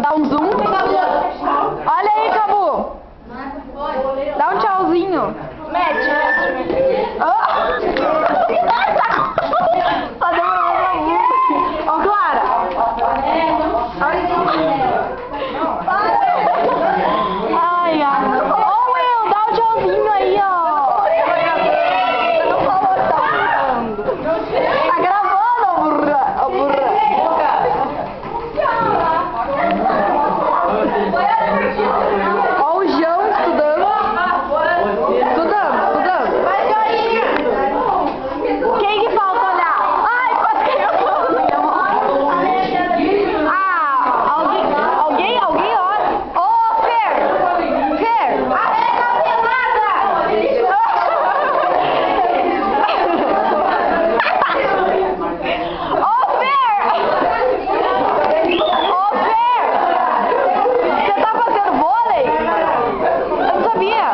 Dá um zoom. Olha aí, Cabu. Dá um tchauzinho. Mete. Tá demorando a música. Ó, Clara. Ai, ai. Ô, Will, dá um tchauzinho aí, ó. Tá gravando, ó, burra. Ó, burra. Ó o João estudando. Estudando. Quem que falta olhar? Ai, quase caiu tudo. Ah, alguém olha. Ô, Fer! Você tá fazendo vôlei? Eu não sabia.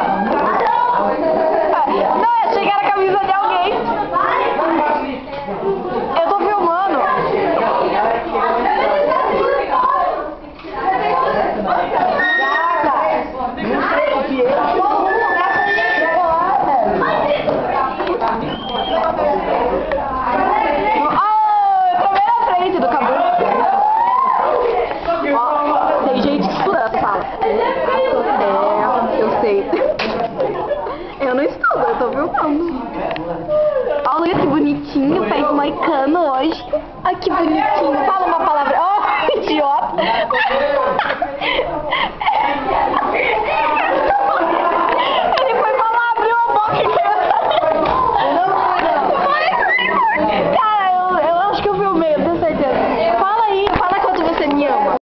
Não, eu achei que era a camisa de alguém. Eu tô filmando. Eu tô bem na frente do Cabu. Ó, tem gente que estuda essa sala. Eu sei. Eu não estudo, eu tô filmando. Olha que bonitinho, fez moicano hoje. Ai, que bonitinho. Fala uma palavra. Oh, idiota. Eu